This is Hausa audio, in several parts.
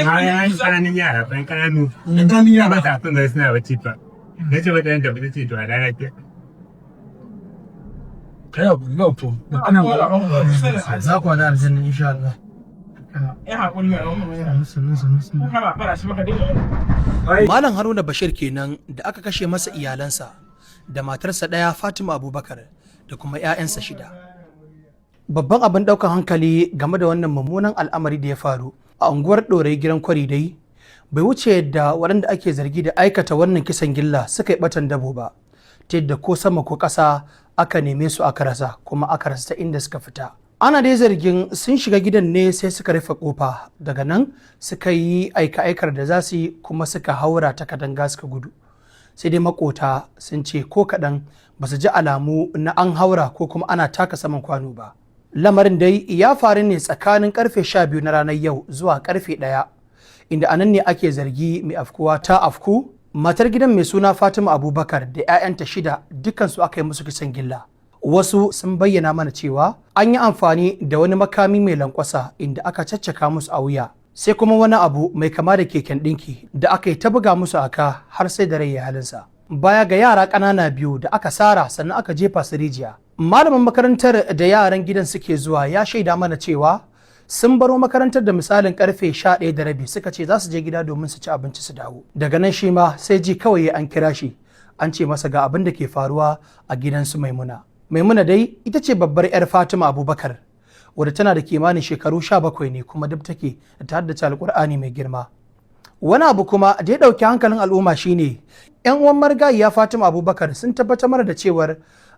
Na yi ƙananin yara, ɗan ƙananu. Ƙananin yara ta kun zai suna bacci fa. Na ce wata yanta bata ce to a dana ke. Kai abu ga to. Ana ba. Za ku da aljanna insha Allah. Malam Haruna Bashir kenan da aka kashe masa iyalansa da matarsa ɗaya Fatima Abubakar da kuma 'ya'yansa 6. Babban abin ɗaukar hankali game da wannan mummunan al'amari da ya faru a unguwar Ɗorayi gidan kwari dai bai wuce yadda waɗanda ake zargi da aikata wannan kisan gilla suka yi ɓatan dabo ba, ta yadda ko sama ko ƙasa aka neme su aka rasa kuma aka rasa ta inda suka fita. Ana dai zargin sun shiga gidan ne sai suka rufe kofa, daga nan suka yi aika-aikar da za su yi kuma suka haura ta katanga suka gudu. Sai dai makota sun ce ko kaɗan ba su ji alamu na an haura ko kuma ana taka saman kwano ba. Lamarin dai ya faru ne tsakanin karfe 12 na ranar yau zuwa karfe 1, inda anan ne ake zargi mai afkuwa ta afku. Matar gidan mai suna Fatima Abubakar da 'ya'yanta 6 dukansu aka yi musu kisan gilla. Wasu sun bayyana mana cewa an yi amfani da wani makami mai lankwasa inda aka caccaka musu a wuya, sai kuma wani abu mai kama da keken ɗinki da aka yi ta buga musu aka har sai da rai ya halinsa. Baya ga yara ƙanana 2 da aka sara sannan aka jefa su rijiya. Malamin makarantar da yaran gidan suke zuwa ya shaida mana cewa sun baro makarantar da misalin karfe 11:30 suka ce za su je gida domin su ci abinci su dawo. Daga nan shi ma sai ji kawai an kira shi an ce masa ga abin da ke faruwa a gidansu Maimuna. Maimuna dai ita ce babbar 'yar Fatima Abubakar wadda tana da kimanin shekaru 17 ne kuma duk take da ta haddace Alƙur'ani mai girma. Wani abu kuma da ya ɗauki hankalin al'umma shine 'yan uwan marigayiya Fatima Abubakar sun tabbatar mana da cewar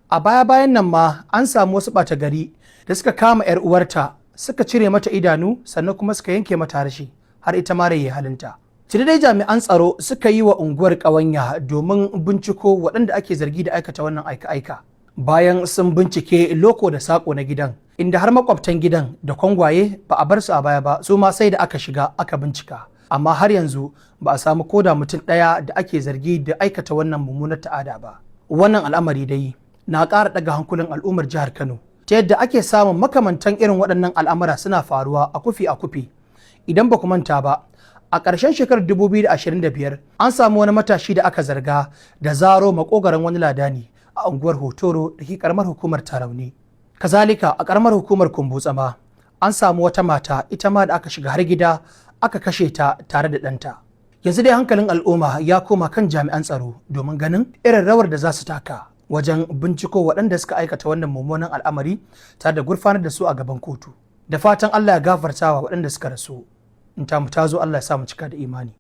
a baya-bayan nan ma an samu wasu ɓata gari da suka kama 'yar uwarta suka cire mata idanu sannan kuma suka yanke mata harshe har ita ma rai ya halinta. Tuni dai jami'an tsaro suka yi wa unguwar ƙawanya domin binciko waɗanda ake zargi da aikata wannan aika-aika. Bayan sun bincike loko da sako na gidan, inda har makwabtan gidan da kwangwaye ba a bar su a baya ba, su ma sai da aka shiga aka bincika. Amma har yanzu ba a samu koda mutum ɗaya da ake zargi da aikata wannan mummunar ta'ada ba. Wannan al'amari dai na ƙara ɗaga hankulan al'ummar jihar Kano ta yadda ake samun makamantan irin waɗannan al'amura suna faruwa a kufi. Idan ba ku manta ba, a ƙarshen shekarar 2025 an samu wani matashi da aka zarga da zaro makogaran wani ladani a unguwar Hotoro da ke ƙaramar hukumar Tarauni. Kazalika a ƙaramar hukumar Kumbutsa ma an samu wata mata ita ma da aka shiga har gida aka kashe ta tare da ɗanta. Yanzu dai hankalin al'umma ya koma kan jami'an tsaro domin ganin irin rawar da za su taka wajen binciko waɗanda suka aikata wannan mummunan al'amari tare da gurfanar da su a gaban kotu. Da fatan Allah ya gafarta wa waɗanda suka rasu. In ta mu ta zo Allah ya sa mu cika da imani.